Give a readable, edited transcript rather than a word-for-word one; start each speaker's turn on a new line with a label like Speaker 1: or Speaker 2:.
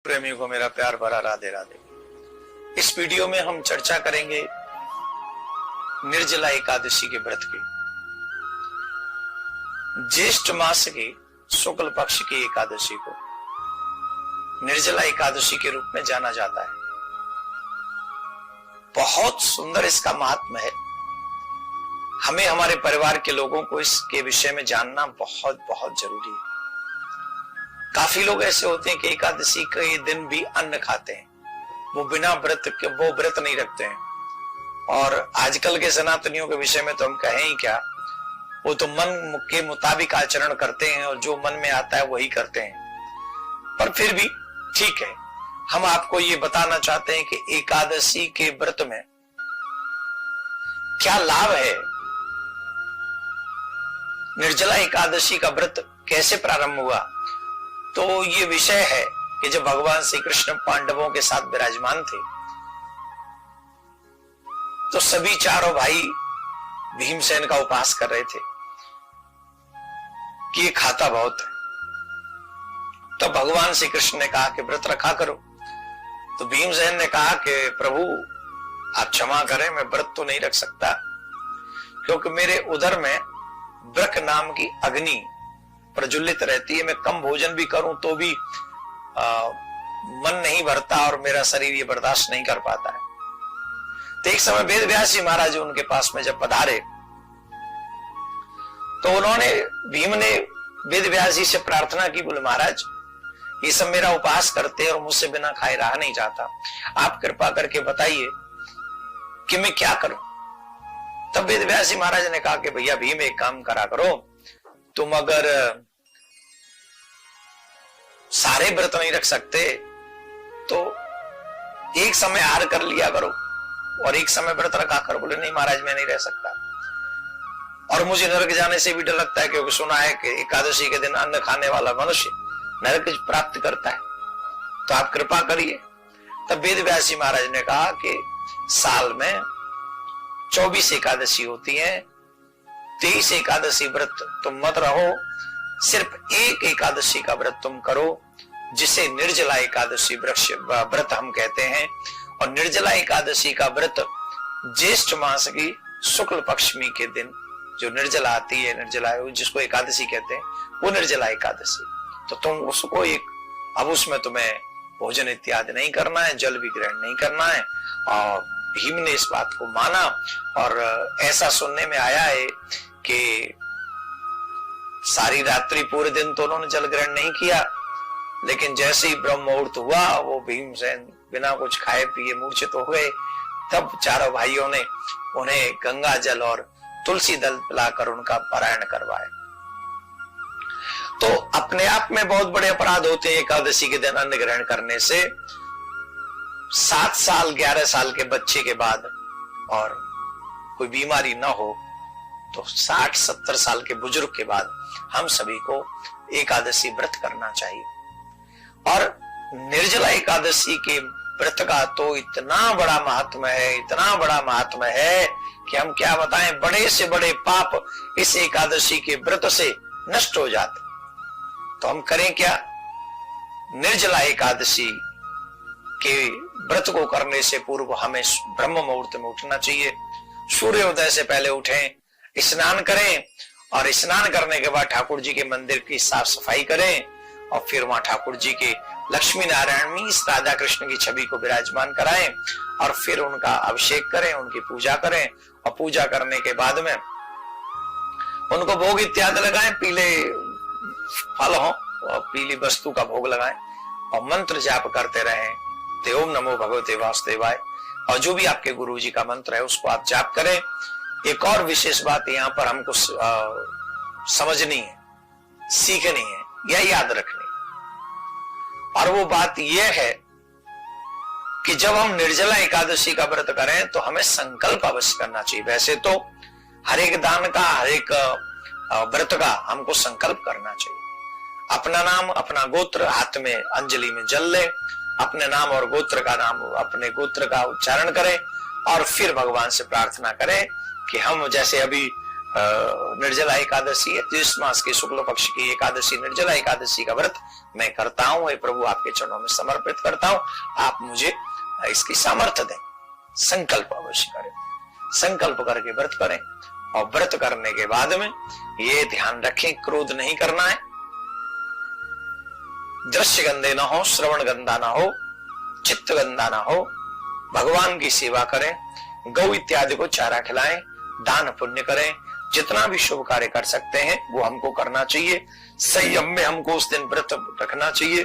Speaker 1: प्रेमियों को मेरा प्यार भरा राधे राधे। इस वीडियो में हम चर्चा करेंगे निर्जला एकादशी के व्रत की। ज्येष्ठ मास की शुक्ल पक्ष की एकादशी को निर्जला एकादशी के रूप में जाना जाता है। बहुत सुंदर इसका महात्म्य है। हमें हमारे परिवार के लोगों को इसके विषय में जानना बहुत बहुत जरूरी है। काफी लोग ऐसे होते हैं कि एकादशी के दिन भी अन्न खाते हैं, वो बिना व्रत के वो व्रत नहीं रखते हैं। और आजकल के सनातनियों के विषय में तो हम कहें ही क्या, वो तो मन के मुताबिक आचरण करते हैं और जो मन में आता है वही करते हैं। पर फिर भी ठीक है, हम आपको ये बताना चाहते हैं कि एकादशी के व्रत में क्या लाभ है, निर्जला एकादशी का व्रत कैसे प्रारंभ हुआ। तो ये विषय है कि जब भगवान श्री कृष्ण पांडवों के साथ विराजमान थे तो सभी चारों भाई भीमसेन का उपहास कर रहे थे कि ये खाता बहुत है। तो भगवान श्री कृष्ण ने कहा कि व्रत रखा करो। तो भीमसेन ने कहा कि प्रभु आप क्षमा करें, मैं व्रत तो नहीं रख सकता क्योंकि मेरे उदर में ब्रक नाम की अग्नि प्रज्वलित रहती है। मैं कम भोजन भी करूं तो भी मन नहीं भरता और मेरा शरीर ये बर्दाश्त नहीं कर पाता है। तो एक समय वेद व्यास जी महाराज उनके पास में जब पधारे तो भीम ने वेद व्यास जी से प्रार्थना की, बोले महाराज ये सब मेरा उपवास करते हैं और मुझसे बिना खाए रहा नहीं जाता, आप कृपा करके बताइए कि मैं क्या करूं। तब वेद व्यास जी महाराज ने कहा कि भैया भीम एक काम करा करो, तुम अगर सारे व्रत नहीं रख सकते तो एक समय आहार कर लिया करो और एक समय व्रत रखा करो। बोले नहीं महाराज मैं नहीं रह सकता और मुझे नरक जाने से भी डर लगता है क्योंकि सुना है कि एकादशी के दिन अन्न खाने वाला मनुष्य नरक प्राप्त करता है, तो आप कृपा करिए। तब वेद व्यास जी महाराज ने कहा कि साल में 24 एकादशी होती है, 23 एकादशी व्रत तुम मत रहो, सिर्फ एक एकादशी का व्रत तुम करो जिसे निर्जला एकादशी व्रत हम कहते हैं। और निर्जला एकादशी का व्रत ज्येष्ठ मास की शुक्ल पक्षमी के दिन जो निर्जला आती है, निर्जला जिसको एकादशी कहते हैं, वो निर्जला एकादशी। तो तुम उसको अब उसमें तुम्हें भोजन इत्यादि नहीं करना है, जल भी ग्रहण नहीं करना है। और भीम ने इस बात को माना और ऐसा सुनने में आया है कि सारी रात्रि पूरे दिन तो उन्होंने जल ग्रहण नहीं किया, लेकिन जैसे ही ब्रह्म मुहूर्त हुआ वो भीमसेन बिना कुछ खाए पिए मूर्छित हो गए। तब चारों भाइयों ने उन्हें गंगा जल और तुलसी दल पिलाकर उनका पारायण करवाया। तो अपने आप में बहुत बड़े अपराध होते हैं एकादशी के दिन अन्न ग्रहण करने से। 7 साल 11 साल के बच्चे के बाद और कोई बीमारी ना हो तो 60-70 साल के बुजुर्ग के बाद हम सभी को एकादशी व्रत करना चाहिए। और निर्जला एकादशी के व्रत का तो इतना बड़ा महात्म्य है, इतना बड़ा महात्म्य है कि हम क्या बताएं। बड़े से बड़े पाप इस एकादशी के व्रत से नष्ट हो जाते। तो हम करें क्या, निर्जला एकादशी के व्रत को करने से पूर्व हमें ब्रह्म मुहूर्त में उठना चाहिए। सूर्योदय से पहले उठें, स्नान करें और स्नान करने के बाद ठाकुर जी के मंदिर की साफ सफाई करें और फिर वहां ठाकुर जी के लक्ष्मी नारायण में इस राधा कृष्ण की छवि को विराजमान कराएं और फिर उनका अभिषेक करें, उनकी पूजा करें। और पूजा करने के बाद में उनको भोग इत्यादि लगाएं, पीले फल हो और पीली वस्तु का भोग लगाएं और मंत्र जाप करते रहें, ते ओम नमो भगवते वासुदेवाय। और जो भी आपके गुरु जी का मंत्र है उसको आप जाप करें। एक और विशेष बात यहाँ पर हमको समझनी है, सीखनी है या याद रखनी, और वो बात यह है कि जब हम निर्जला एकादशी का व्रत करें तो हमें संकल्प अवश्य करना चाहिए। वैसे तो हर एक दान का, हर एक व्रत का हमको संकल्प करना चाहिए। अपना नाम, अपना गोत्र, हाथ में अंजलि में जल ले, अपने नाम और गोत्र का नाम, अपने गोत्र का उच्चारण करें और फिर भगवान से प्रार्थना करें कि हम जैसे अभी निर्जला एकादशी है, ज्येष्ठ मास के शुक्ल पक्ष की एकादशी निर्जला एकादशी का व्रत मैं करता हूं। हे प्रभु, आपके चरणों में समर्पित करता हूं, आप मुझे इसकी सामर्थ्य दें। संकल्प अवश्य करें, संकल्प करके व्रत करें। और व्रत करने के बाद में ये ध्यान रखें, क्रोध नहीं करना है, दृश्य गंदे ना हो, श्रवण गंदा ना हो, चित्त गंदा ना हो, भगवान की सेवा करें, गौ इत्यादि को चारा खिलाएं, दान पुण्य करें, जितना भी शुभ कार्य कर सकते हैं वो हमको करना चाहिए। संयम में हमको उस दिन व्रत रखना चाहिए।